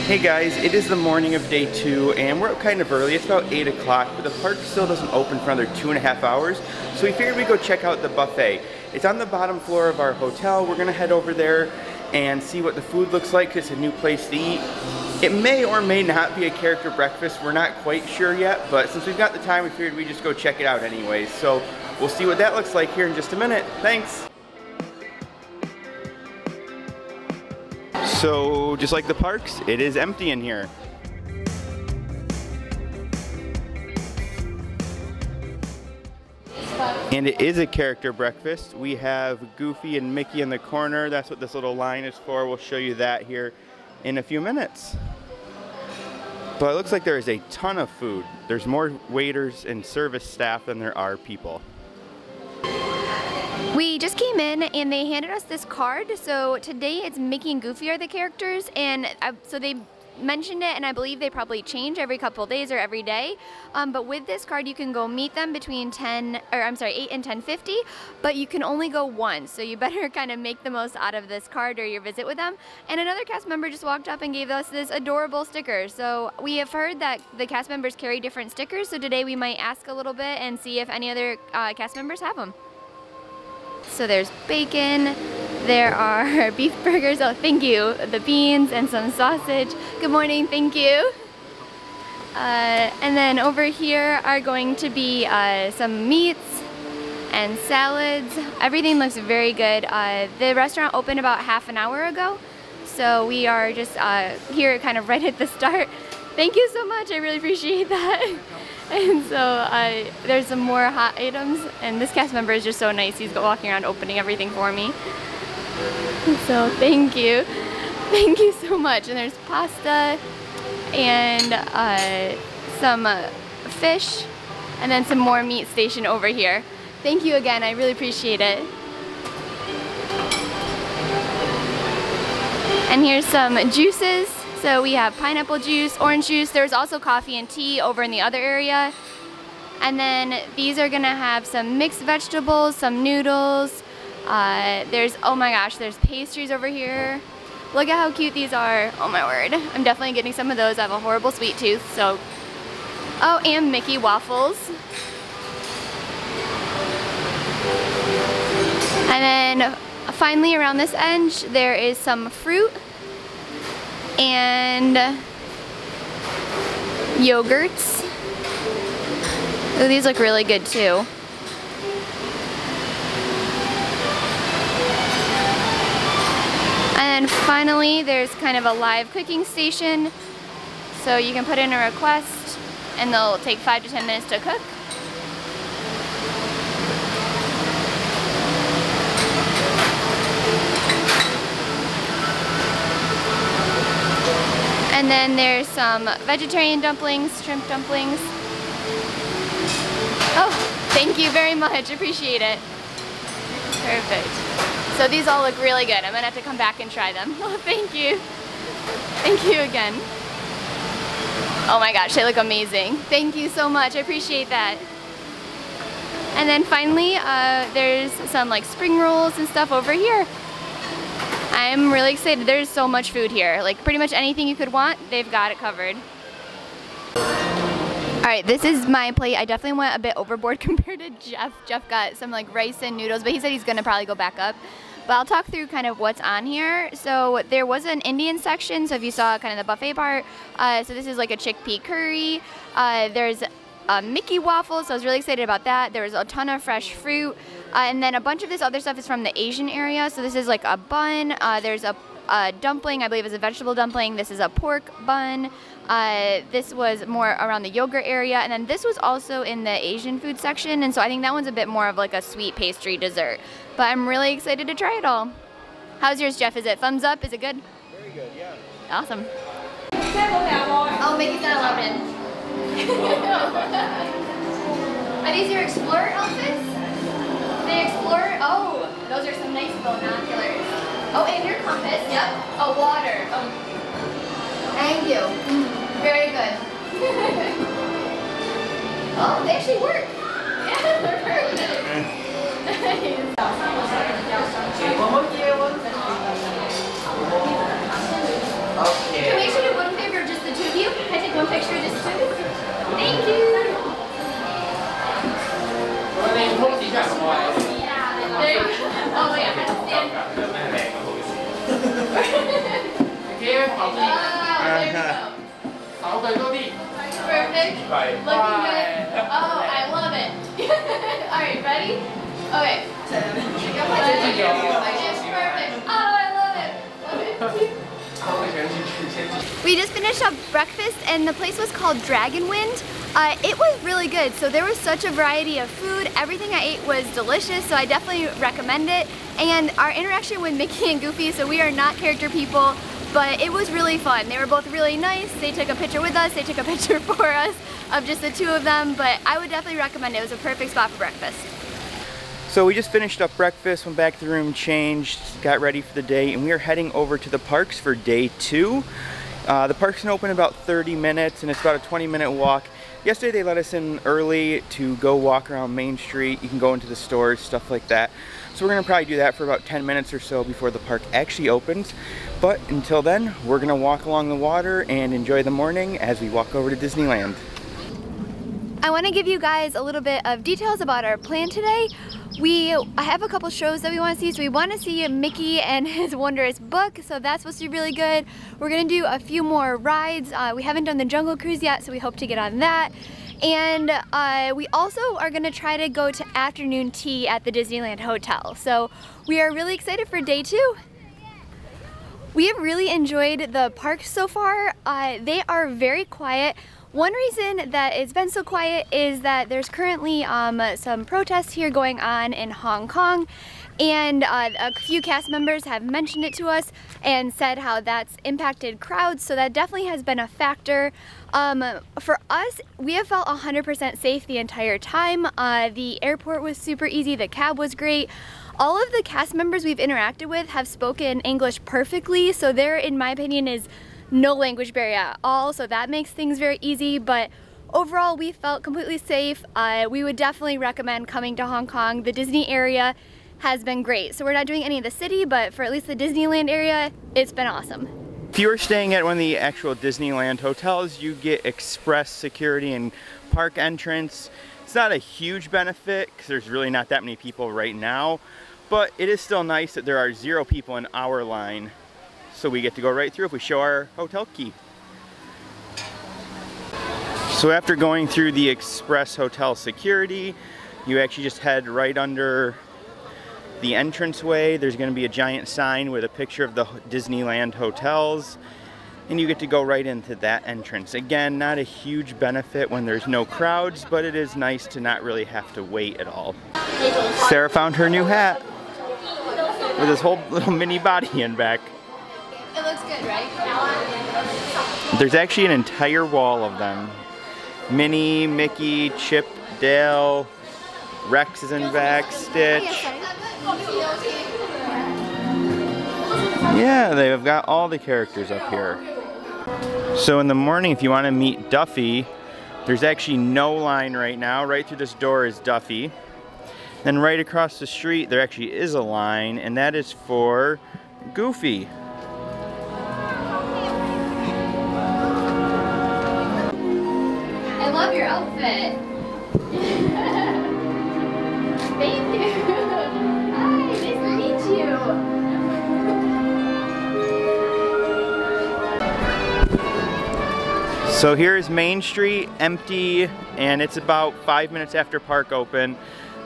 Hey guys, it is the morning of day 2 and we're up kind of early. It's about 8 o'clock, but the park still doesn't open for another 2.5 hours. So we figured we'd go check out the buffet. It's on the bottom floor of our hotel. We're gonna head over there and see what the food looks like because it's a new place to eat. It may or may not be a character breakfast. We're not quite sure yet, but since we've got the time, we figured we'd just go check it out anyways. So we'll see what that looks like here in just a minute. Thanks. So, just like the parks, it is empty in here. And it is a character breakfast. We have Goofy and Mickey in the corner. That's what this little line is for. We'll show you that here in a few minutes. But it looks like there is a ton of food. There's more waiters and service staff than there are people. We just came in and they handed us this card. So today it's Mickey and Goofy are the characters, and so they mentioned it, and I believe they probably change every couple of days or every day. But with this card, you can go meet them between 8 and 10:50, but you can only go once. So you better kind of make the most out of this card or your visit with them. And another cast member just walked up and gave us this adorable sticker. So we have heard that the cast members carry different stickers. So today we might ask a little bit and see if any other cast members have them. So there's bacon, there are beef burgers, oh thank you, the beans and some sausage. Good morning, thank you. And then over here are going to be some meats and salads. Everything looks very good. The restaurant opened about half an hour ago, so we are just here kind of right at the start. Thank you so much, I really appreciate that. And so there's some more hot items, and this cast member is just so nice. He's walking around opening everything for me. So thank you. Thank you so much. And there's pasta and some fish, and then some more meat station over here. Thank you again, I really appreciate it. And here's some juices. So we have pineapple juice, orange juice. There's also coffee and tea over in the other area. And then these are gonna have some mixed vegetables, some noodles. Oh my gosh, there's pastries over here. Look at how cute these are. Oh my word. I'm definitely getting some of those. I have a horrible sweet tooth, so. Oh, and Mickey waffles. And then finally around this edge, there is some fruit and yogurts. Oh, these look really good too. And then finally, there's kind of a live cooking station. So you can put in a request and they'll take 5 to 10 minutes to cook. And then there's some vegetarian dumplings, shrimp dumplings. Oh, thank you very much, appreciate it. Perfect. So these all look really good. I'm gonna have to come back and try them. Oh, thank you. Thank you again. Oh my gosh, they look amazing. Thank you so much, I appreciate that. And then finally, there's some like spring rolls and stuff over here. I'm really excited. There's so much food here. Like pretty much anything you could want, they've got it covered. All right, this is my plate. I definitely went a bit overboard compared to Jeff. Jeff got some like rice and noodles, but he said he's gonna probably go back up. But I'll talk through kind of what's on here. So there was an Indian section, so if you saw kind of the buffet part, so this is like a chickpea curry. There's Mickey waffles, so I was really excited about that. There was a ton of fresh fruit. And then a bunch of this other stuff is from the Asian area. So this is like a bun. There's a dumpling, I believe is a vegetable dumpling. This is a pork bun. This was more around the yogurt area. And then this was also in the Asian food section. And so I think that one's a bit more of like a sweet pastry dessert. But I'm really excited to try it all. How's yours, Jeff? Is it thumbs up? Is it good? Very good, yeah. Awesome. Oh, Mickey's not allowed in. Are these your Explorer outfits? The Explorer? Oh, those are some nice binoculars. Oh, and your compass, yep. Oh, water. Oh. Thank you. Very good. Oh, they actually work. Yeah, they're perfect. Can we actually do one Perfect. Looking good. Oh, I love it. Alright, ready? Okay. Perfect. Oh, I love it. We just finished up breakfast and the place was called Dragon Wind. It was really good. So there was such a variety of food. Everything I ate was delicious, so I definitely recommend it. And our interaction with Mickey and Goofy, so we are not character people, but it was really fun. They were both really nice. They took a picture with us. They took a picture for us of just the two of them, but I would definitely recommend it. It was a perfect spot for breakfast. So we just finished up breakfast, went back to the room, changed, got ready for the day, and we are heading over to the parks for day 2. The park's gonna open in about 30 minutes, and it's about a 20-minute walk. Yesterday they let us in early to go walk around Main Street. You can go into the stores, stuff like that. So we're gonna probably do that for about 10 minutes or so before the park actually opens. But until then, we're gonna walk along the water and enjoy the morning as we walk over to Disneyland. I want to give you guys a little bit of details about our plan today. I have a couple shows that we want to see. So we want to see Mickey and his Wondrous Book, so that's supposed to be really good. We're going to do a few more rides. We haven't done the Jungle Cruise yet, so we hope to get on that. And we also are going to try to go to afternoon tea at the Disneyland Hotel. So we are really excited for day 2. We have really enjoyed the parks so far. They are very quiet. One reason that it's been so quiet is that there's currently some protests here going on in Hong Kong, and a few cast members have mentioned it to us and said how that's impacted crowds, so that definitely has been a factor. For us, we have felt 100% safe the entire time. The airport was super easy, the cab was great. All of the cast members we've interacted with have spoken English perfectly, so there, in my opinion, is no language barrier at all, so that makes things very easy. But overall, we felt completely safe. We would definitely recommend coming to Hong Kong. The Disney area has been great. So we're not doing any of the city, but for at least the Disneyland area, it's been awesome. If you are staying at one of the actual Disneyland hotels, you get express security and park entrance. It's not a huge benefit because there's really not that many people right now, but it is still nice that there are 0 people in our line. So we get to go right through if we show our hotel key. So after going through the express hotel security, you actually just head right under the entranceway. There's going to be a giant sign with a picture of the Disneyland hotels, and you get to go right into that entrance. Again, not a huge benefit when there's no crowds, but it is nice to not really have to wait at all. Sarah found her new hat with this whole little mini body in back. It looks good, right? There's actually an entire wall of them. Minnie, Mickey, Chip, Dale, Rex is in back, Stitch. Yeah, they've got all the characters up here. So in the morning, if you want to meet Duffy, there's actually no line right now. Right through this door is Duffy. Then right across the street, there actually is a line, and that is for Goofy. I love your outfit. Thank you. Hi, nice to meet you. So here's Main Street, empty, and it's about 5 minutes after park open.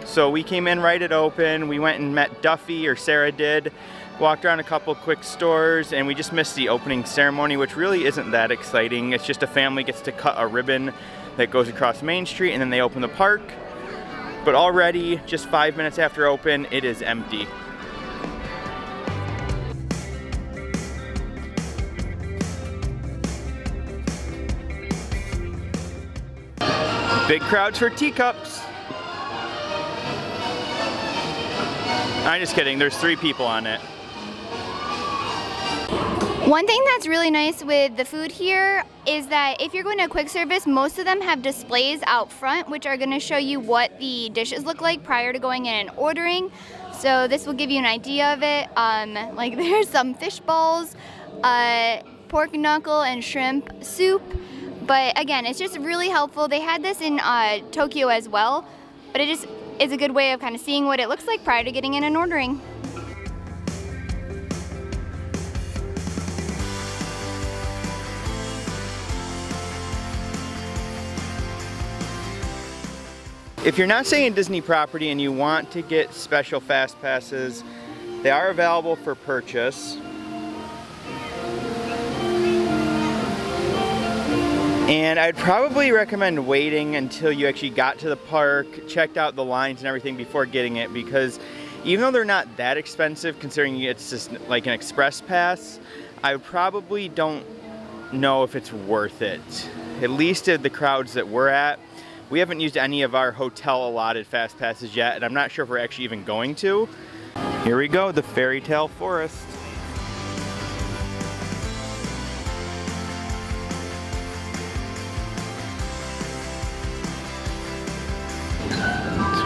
So we came in right at open. We went and met Duffy, or Sarah did. Walked around a couple quick stores, and we just missed the opening ceremony, which really isn't that exciting. It's just a family gets to cut a ribbon that goes across Main Street, and then they open the park. But already, just 5 minutes after open, it is empty. Big crowds for teacups. I'm just kidding, there's 3 people on it. One thing that's really nice with the food here is that if you're going to quick service, most of them have displays out front which are going to show you what the dishes look like prior to going in and ordering. So this will give you an idea of it. Like there's some fish balls, pork knuckle and shrimp soup. But again, it's just really helpful. They had this in Tokyo as well, but it just is a good way of kind of seeing what it looks like prior to getting in and ordering. If you're not staying in Disney property and you want to get special fast passes, they are available for purchase. And I'd probably recommend waiting until you actually got to the park, checked out the lines and everything before getting it, because even though they're not that expensive, considering it's just like an express pass, I probably don't know if it's worth it. At least at the crowds that we're at. We haven't used any of our hotel allotted fast passes yet, and I'm not sure if we're actually even going to. Here we go, the Fairy Tale Forest.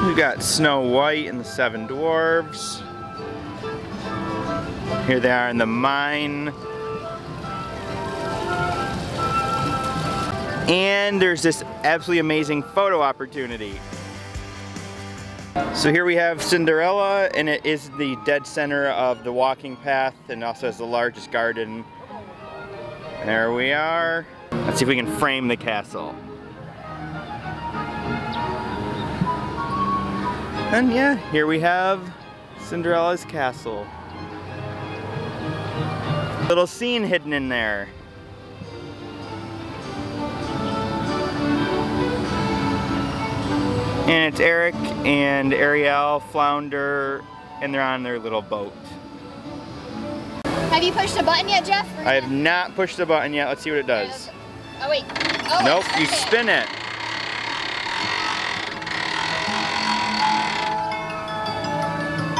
We've got Snow White and the 7 Dwarves. Here they are in the mine. And there's this absolutely amazing photo opportunity. So here we have Cinderella, and it is the dead center of the walking path, and also has the largest garden. There we are. Let's see if we can frame the castle. And yeah, here we have Cinderella's castle. Little scene hidden in there. And it's Eric and Ariel, Flounder, and they're on their little boat. Have you pushed a button yet, Jeff? I have not pushed the button yet. Let's see what it does. Oh wait. Oh, nope, you spin it.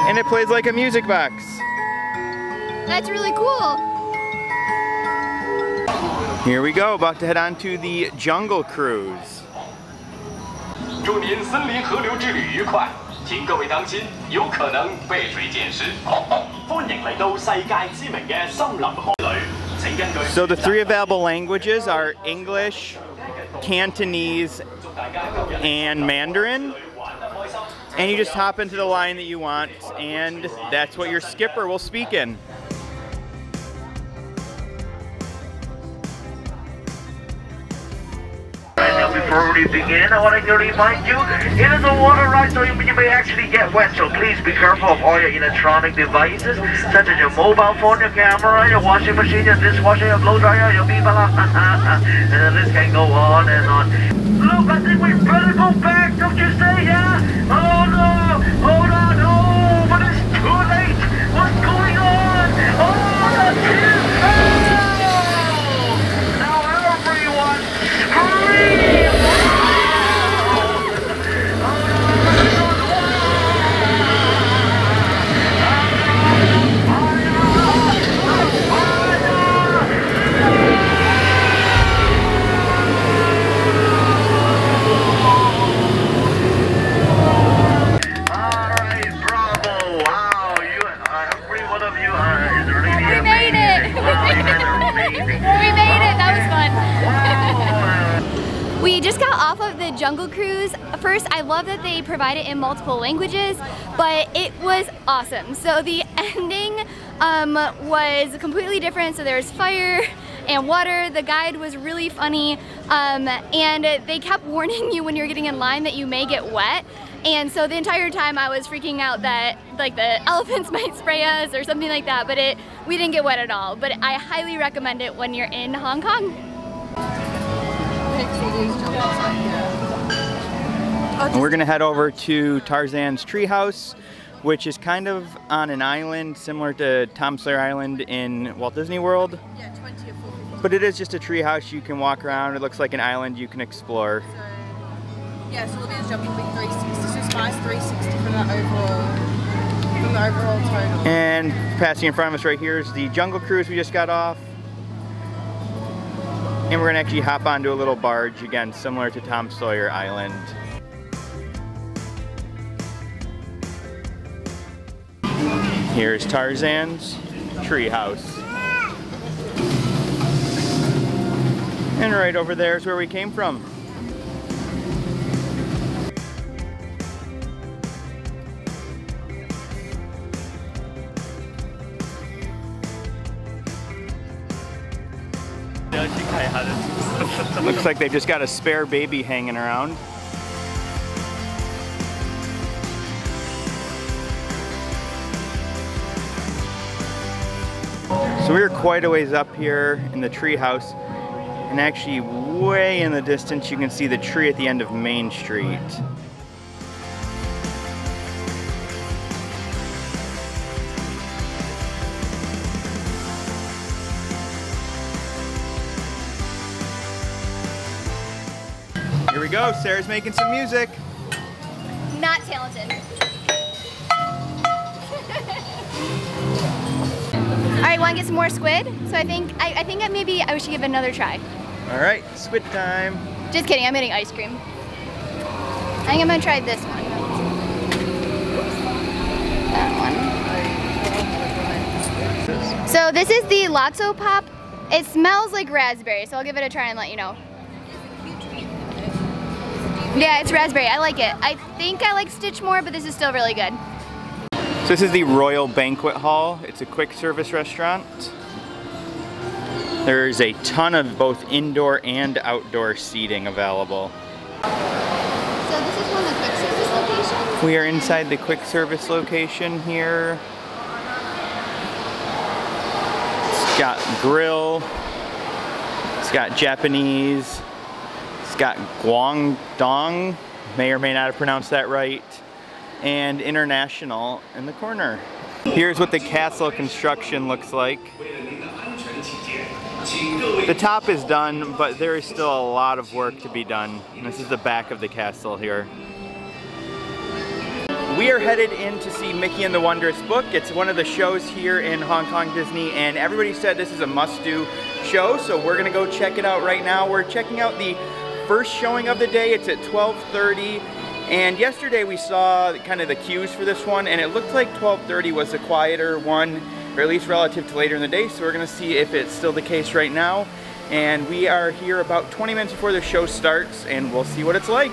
And it plays like a music box. That's really cool. Here we go, about to head on to the Jungle Cruise. 祝您森林河流之旅愉快，請各位當先，有可能被水溅濕。歡迎嚟到世界知名嘅森林河旅，請根據。So the 3 available languages are English, Cantonese, and Mandarin. And you just hop into the line that you want, and that's what your skipper will speak in. Before we begin, I want to remind you, it is a water ride, so you may actually get wet, so please be careful of all your electronic devices, such as your mobile phone, your camera, your washing machine, your dishwasher, your blow dryer, your bibala, and the list can go on and on. Look, I think we better go back, don't you say, yeah? Oh no, hold on, oh, but it's too late, what's going on? Oh, the tears, oh! Now everyone, scream! We just got off of the Jungle Cruise. First, I love that they provide it in multiple languages, but it was awesome. So the ending was completely different. So there's fire and water. The guide was really funny, and they kept warning you when you're getting in line that you may get wet. And so the entire time I was freaking out that like the elephants might spray us or something like that, but we didn't get wet at all. But I highly recommend it when you're in Hong Kong. And we're gonna head over to Tarzan's Treehouse, which is kind of on an island similar to Tom Sawyer Island in Walt Disney World. Yeah, 20 or 40. But it is just a treehouse you can walk around. It looks like an island you can explore. So, yeah, so Olivia's job will be 360, so it's nice 360 from the overall total. And passing in front of us right here is the Jungle Cruise we just got off. And we're gonna actually hop onto a little barge, again, similar to Tom Sawyer Island. Here's Tarzan's Treehouse. And right over there is where we came from. Looks like they've just got a spare baby hanging around. So we're quite a ways up here in the Treehouse, and actually way in the distance you can see the tree at the end of Main Street. Here we go, Sarah's making some music. Not talented. All right, want to get some more squid? So I think maybe I should give it another try. All right, squid time. Just kidding, I'm getting ice cream. I think I'm gonna try this one. That one. So this is the Lotso Pop. It smells like raspberry, so I'll give it a try and let you know. Yeah, it's raspberry. I like it. I think I like Stitch more, but this is still really good. So this is the Royal Banquet Hall. It's a quick service restaurant. There's a ton of both indoor and outdoor seating available. So this is one of the quick service locations? We are inside the quick service location here. It's got grill. It's got Japanese. It's got Guangdong. May or may not have pronounced that right. And international in the corner. Here's what the castle construction looks like. The top is done, but there is still a lot of work to be done. And this is the back of the castle here. We are headed in to see Mickey and the Wondrous Book. It's one of the shows here in Hong Kong Disney, and everybody said this is a must-do show, so we're gonna go check it out right now. We're checking out the first showing of the day. It's at 12:30. And yesterday we saw kind of the queues for this one, and it looked like 12:30 was the quieter one, or at least relative to later in the day, so we're gonna see if it's still the case right now. And we are here about 20 minutes before the show starts, and we'll see what it's like.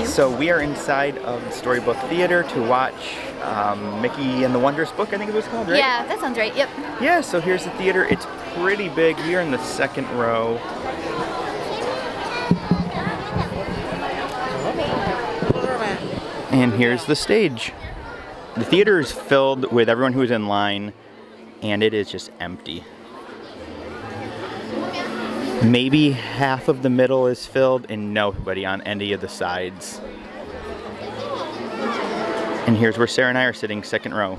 So we are inside of the Storybook Theater to watch Mickey and the Wondrous Book, I think it was called, right? Yeah, that sounds right, yep. Yeah, so here's the theater. It's pretty big. We are in the second row. And here's the stage. The theater is filled with everyone who's in line, and it is just empty. Maybe half of the middle is filled and nobody on any of the sides. And here's where Sarah and I are sitting, second row.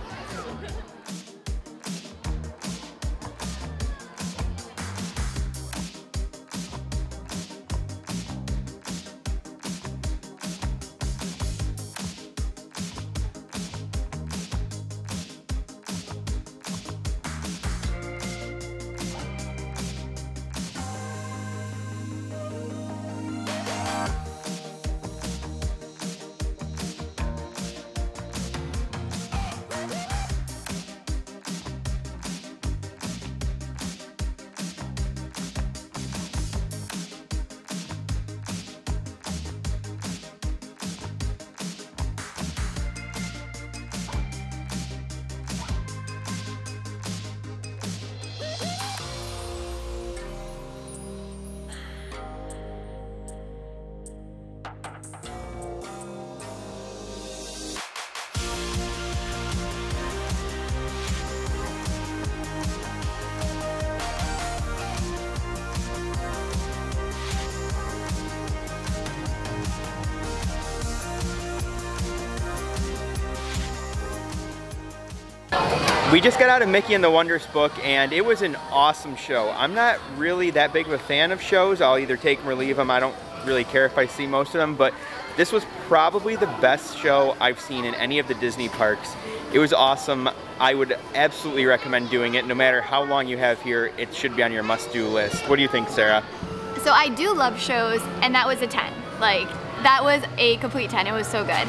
We just got out of Mickey and the Wondrous Book, and it was an awesome show. I'm not really that big of a fan of shows. I'll either take them or leave them. I don't really care if I see most of them, but this was probably the best show I've seen in any of the Disney parks. It was awesome. I would absolutely recommend doing it. No matter how long you have here, it should be on your must-do list. What do you think, Sarah? So I do love shows, and that was a 10. Like, that was a complete 10. It was so good.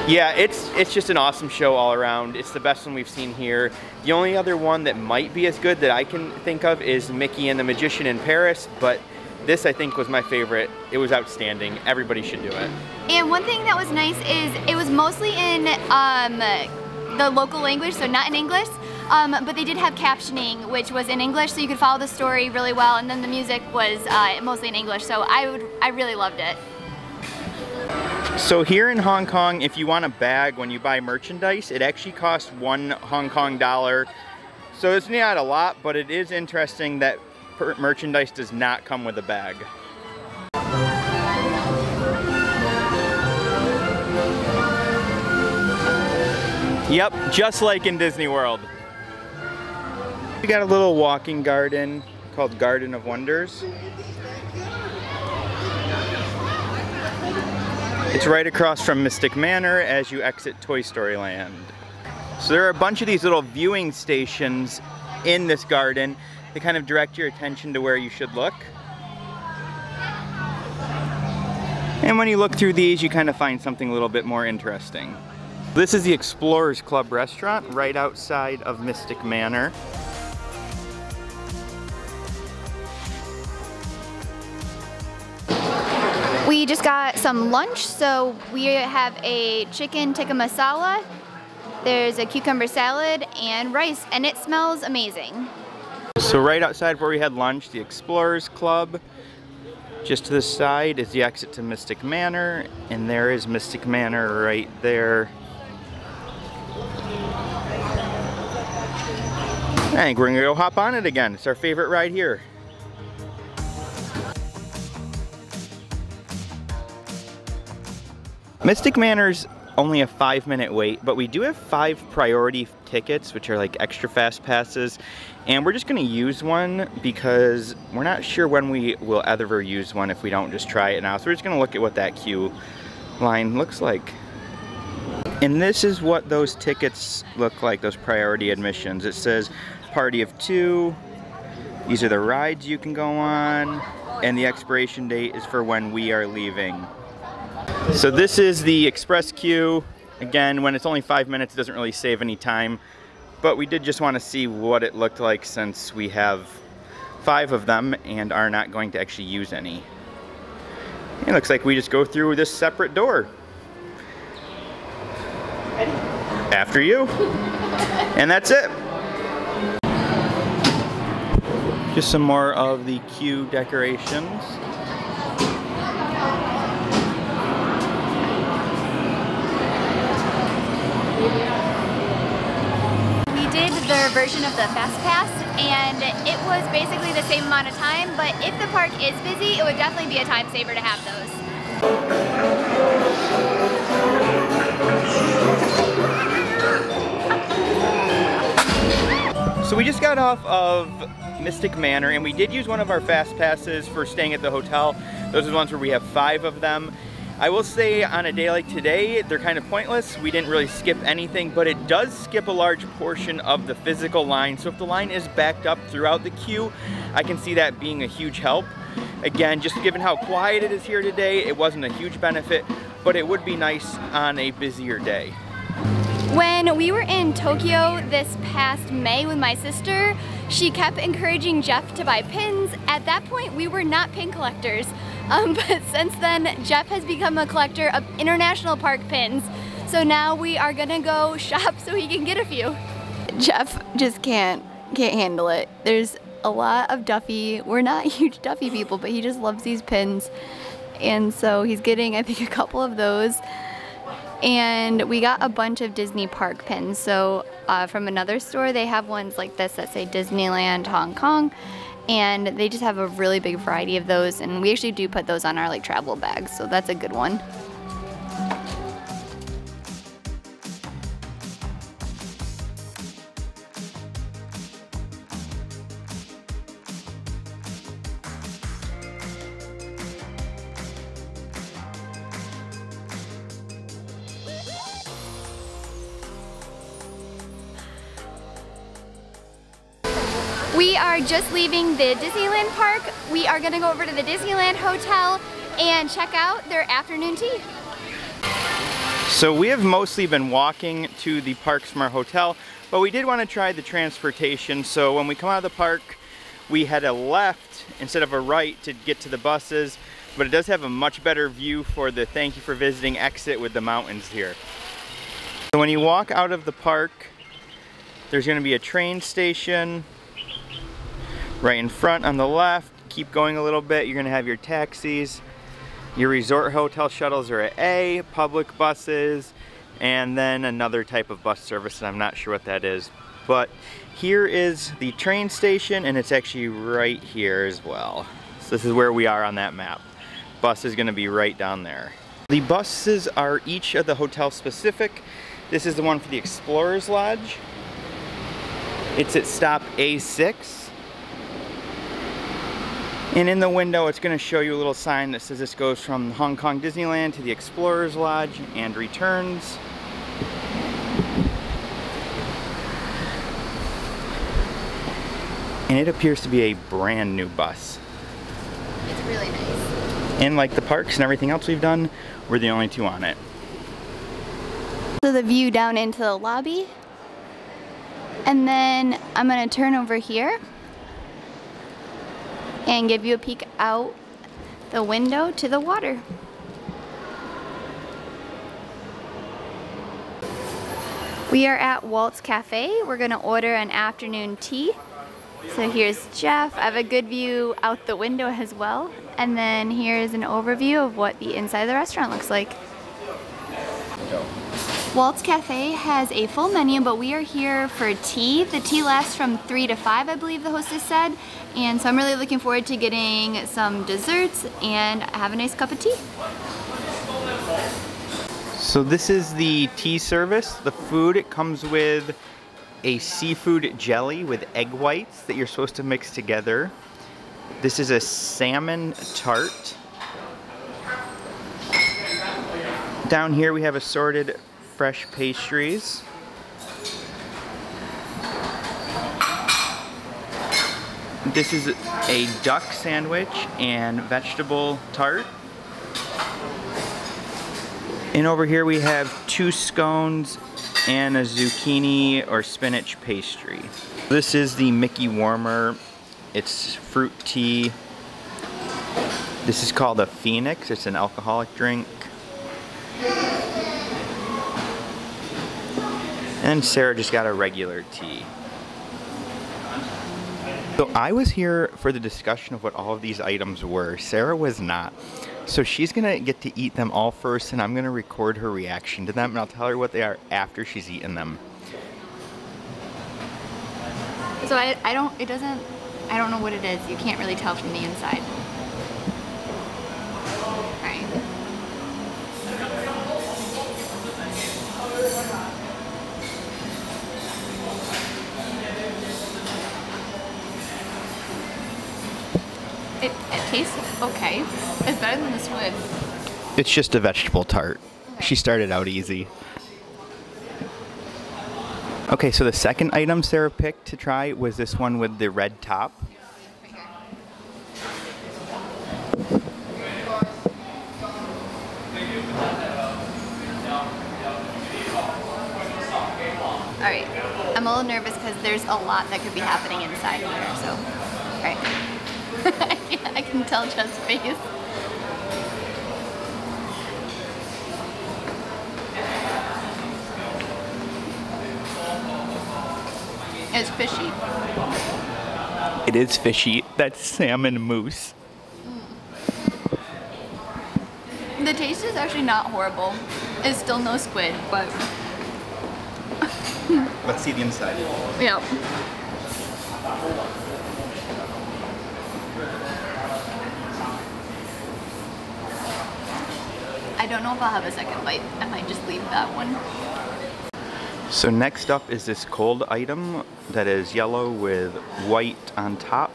Yeah, it's just an awesome show all around. It's the best one we've seen here. The only other one that might be as good that I can think of is Mickey and the Magician in Paris, but this I think was my favorite. It was outstanding. Everybody should do it. And one thing that was nice is it was mostly in the local language, so not in English. but they did have captioning, which was in English, so you could follow the story really well, and then the music was mostly in English, so I really loved it. So here in Hong Kong, if you want a bag when you buy merchandise, it actually costs $1 Hong Kong dollar. So it's not a lot, but it is interesting that merchandise does not come with a bag. Yep, just like in Disney World. We got a little walking garden called Garden of Wonders. It's right across from Mystic Manor as you exit Toy Story Land. So there are a bunch of these little viewing stations in this garden. They kind of direct your attention to where you should look. And when you look through these, you kind of find something a little bit more interesting. This is the Explorers Club restaurant right outside of Mystic Manor. We just got some lunch, so we have a chicken tikka masala, there's a cucumber salad, and rice, and it smells amazing. So right outside where we had lunch, the Explorers Club. Just to the side is the exit to Mystic Manor, and there is Mystic Manor right there. I think we're gonna go hop on it again. It's our favorite ride here. Mystic Manor's only a 5-minute wait, but we do have 5 priority tickets, which are like extra fast passes, and we're just gonna use one because we're not sure when we will ever use one if we don't just try it now. So we're just gonna look at what that queue line looks like. And this is what those tickets look like, those priority admissions. It says party of 2, these are the rides you can go on, and the expiration date is for when we are leaving. So this is the express queue. Again, when it's only 5 minutes, it doesn't really save any time, but we did just want to see what it looked like since we have 5 of them and are not going to actually use any. It looks like we just go through this separate door. Ready? After you. And that's it. Just some more of the queue decorations. We did their version of the Fast Pass, and it was basically the same amount of time, but if the park is busy, it would definitely be a time saver to have those. So we just got off of Mystic Manor, and we did use one of our fast passes for staying at the hotel. Those are the ones where we have 5 of them. I will say on a day like today, they're kind of pointless. We didn't really skip anything, but it does skip a large portion of the physical line. So if the line is backed up throughout the queue, I can see that being a huge help. Again, just given how quiet it is here today, it wasn't a huge benefit, but it would be nice on a busier day. When we were in Tokyo this past May with my sister, she kept encouraging Jeff to buy pins. At that point, we were not pin collectors. But since then, Jeff has become a collector of international park pins. So now we are gonna go shop so he can get a few. Jeff just can't handle it. There's a lot of Duffy. We're not huge Duffy people, but he just loves these pins. And so he's getting, I think, a couple of those. And we got a bunch of Disney park pins. So from another store, they have ones like this that say Disneyland Hong Kong. And they just have a really big variety of those. And we actually do put those on our like travel bags. So that's a good one. We are just leaving the Disneyland park. We are gonna go over to the Disneyland Hotel and check out their afternoon tea. So we have mostly been walking to the parks from our hotel, but we did want to try the transportation. So when we come out of the park, we had a left instead of a right to get to the buses, but it does have a much better view for the thank you for visiting exit with the mountains here. So when you walk out of the park, There's going to be a train station right in front on the left. Keep going a little bit, you're going to have your taxis. Your resort hotel shuttles are at A, public buses, and then another type of bus service, and I'm not sure what that is. But here is the train station, and it's actually right here as well. So this is where we are on that map. Bus is going to be right down there. The buses are each of the hotel specific. This is the one for the Explorers Lodge. It's at stop A6. And in the window, it's going to show you a little sign that says this goes from Hong Kong Disneyland to the Explorers Lodge and returns. And it appears to be a brand new bus. It's really nice. And like the parks and everything else we've done, we're the only two on it. So the view down into the lobby. And then I'm going to turn over here and give you a peek out the window to the water. We are at Walt's Cafe. We're gonna order an afternoon tea. So here's Jeff. I have a good view out the window as well. And then here's an overview of what the inside of the restaurant looks like. Walt's Cafe has a full menu, but we are here for tea. The tea lasts from 3 to 5, I believe the hostess said. And so I'm really looking forward to getting some desserts and have a nice cup of tea. So this is the tea service. The food, it comes with a seafood jelly with egg whites that you're supposed to mix together. This is a salmon tart. Down here we have assorted fresh pastries. This is a duck sandwich and vegetable tart. And over here we have 2 scones and a zucchini or spinach pastry. This is the Mickey Warmer. It's fruit tea. This is called a Phoenix. It's an alcoholic drink. And Sarah just got a regular tea. So I was here for the discussion of what all of these items were. Sarah was not. So she's gonna get to eat them all first, and I'm gonna record her reaction to them, and I'll tell her what they are after she's eaten them. So I don't know what it is. You can't really tell from the inside. Alright. It tastes okay. It's better than the squid. It's just a vegetable tart. Okay. She started out easy. Okay, so the second item Sarah picked to try was this one with the red top. Right here. Alright, I'm a little nervous because there's a lot that could be happening inside here, so. Alright. I can tell Jeff's face. It's fishy. It is fishy. That's salmon mousse. The taste is actually not horrible. It's still no squid, but Let's see the inside. yeah. I don't know if I'll have a second bite. I might just leave that one. So next up is this cold item that is yellow with white on top,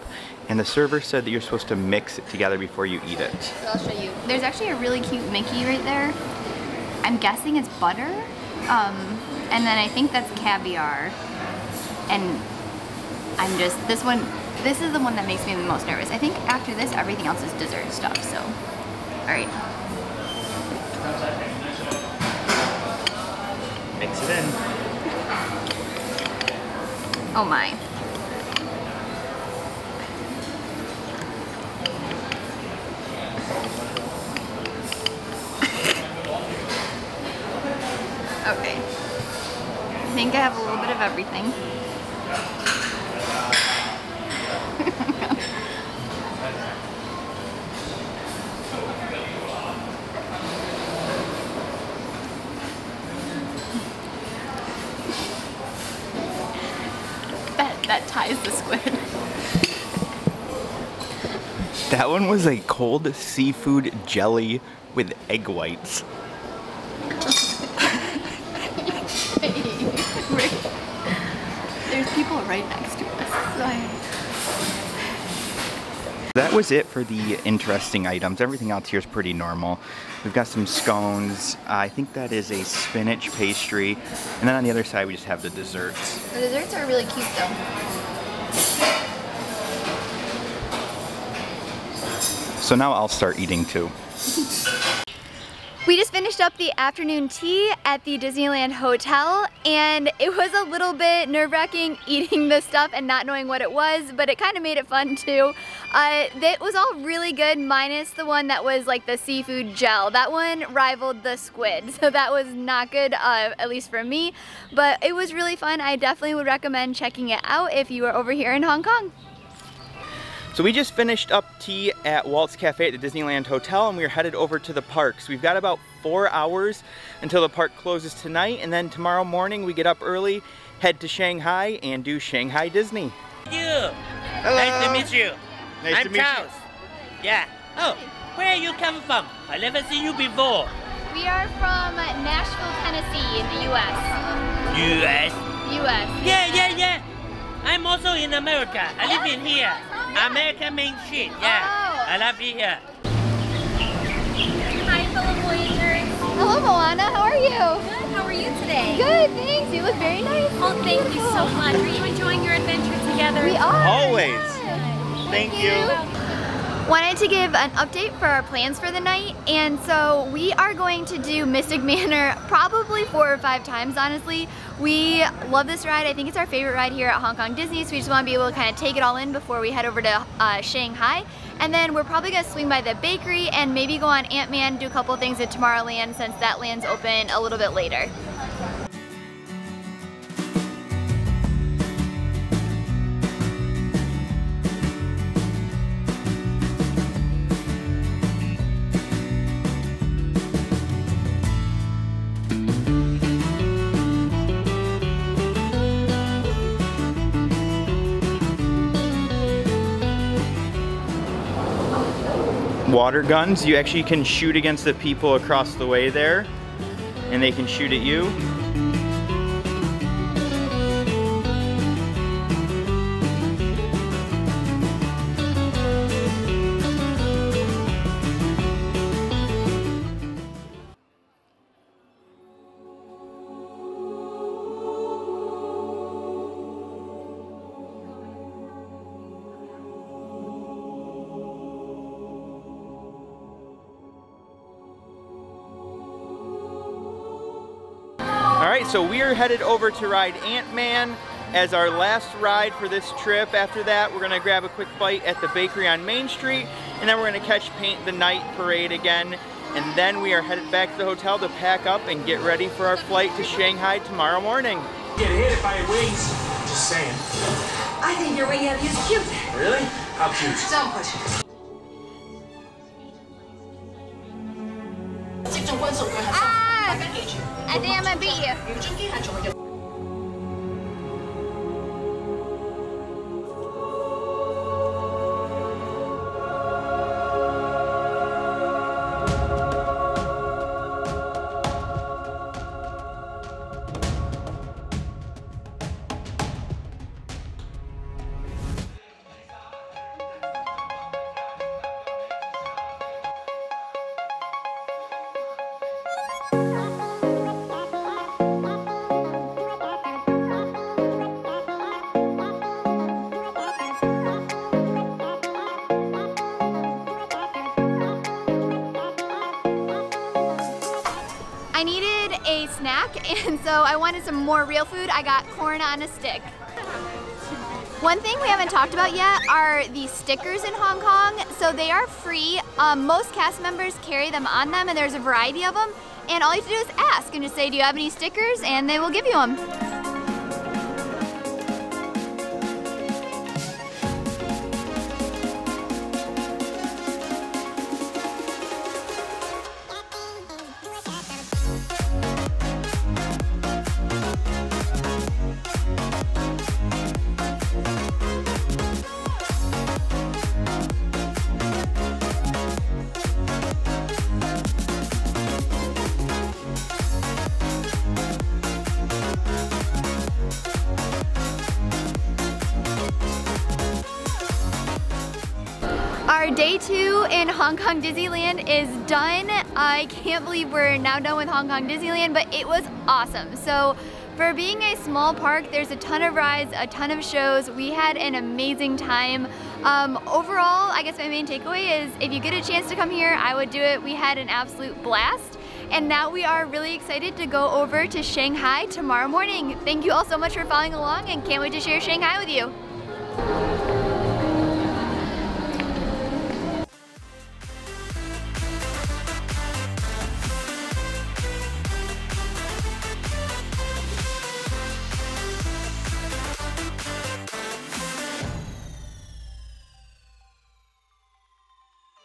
and the server said that you're supposed to mix it together before you eat it. So I'll show you. There's actually a really cute Mickey right there. I'm guessing it's butter. And then I think that's caviar. And I'm just, this is the one that makes me the most nervous. I think after this, everything else is dessert stuff, so. All right. Mix it in. Oh my. Okay. I think I have a little bit of everything. that ties the squid. That one was a cold seafood jelly with egg whites. There's people right next to us. That was it for the interesting items. Everything else here is pretty normal. We've got some scones. I think that is a spinach pastry. And then on the other side, we just have the desserts. The desserts are really cute though. So now I'll start eating too. We just finished up the afternoon tea at the Disneyland Hotel, and it was a little bit nerve-wracking eating the stuff and not knowing what it was, but it kind of made it fun too. It was all really good, minus the one that was like the seafood gel. That one rivaled the squid, so that was not good, at least for me, but it was really fun. I definitely would recommend checking it out if you are over here in Hong Kong. So we just finished up tea at Walt's Cafe at the Disneyland Hotel, and we are headed over to the parks. We've got about 4 hours until the park closes tonight, and then tomorrow morning we get up early, head to Shanghai, and do Shanghai Disney. You. Hello. Nice to meet you. Nice to meet Charles. Yeah. Oh, where you come from? I never seen you before. We are from Nashville, Tennessee in the U.S. U.S. U.S. Yeah. I'm also in America. I live in here. American Main Street. Yeah. Oh. I love it here. Hi, fellow Voyagers. Hello, Moana. How are you? Good. How are you today? Good, thanks. You look very nice. Oh, thank you so much. Are you enjoying your adventure together? We are. Always. Yes. Thank you. Wanted to give an update for our plans for the night, and so we are going to do Mystic Manor probably 4 or 5 times, honestly. We love this ride. I think it's our favorite ride here at Hong Kong Disney, so we just want to be able to kind of take it all in before we head over to Shanghai. And then we're probably going to swing by the bakery and maybe go on Ant-Man, do a couple of things at Tomorrowland since that land's open a little bit later. Water guns, you actually can shoot against the people across the way there, and they can shoot at you. Alright, so we are headed over to ride Ant-Man as our last ride for this trip. After that, we're going to grab a quick bite at the bakery on Main Street, and then we're going to catch Paint the Night parade again. And then we are headed back to the hotel to pack up and get ready for our flight to Shanghai tomorrow morning. Get hit by wings. Just saying. I think your wing head is cute. Really? How cute? Don't push. I think I'm gonna beat you. I needed a snack, and so I wanted some more real food. I got corn on a stick. One thing we haven't talked about yet are the stickers in Hong Kong. So they are free. Most cast members carry them on them, and there's a variety of them. And all you have to do is ask and just say, do you have any stickers? And they will give you them. So day 2 in Hong Kong Disneyland is done. I can't believe we're now done with Hong Kong Disneyland, but it was awesome. So for being a small park, there's a ton of rides, a ton of shows. We had an amazing time. Overall, I guess my main takeaway is if you get a chance to come here, I would do it. We had an absolute blast. And now we are really excited to go over to Shanghai tomorrow morning. Thank you all so much for following along and can't wait to share Shanghai with you.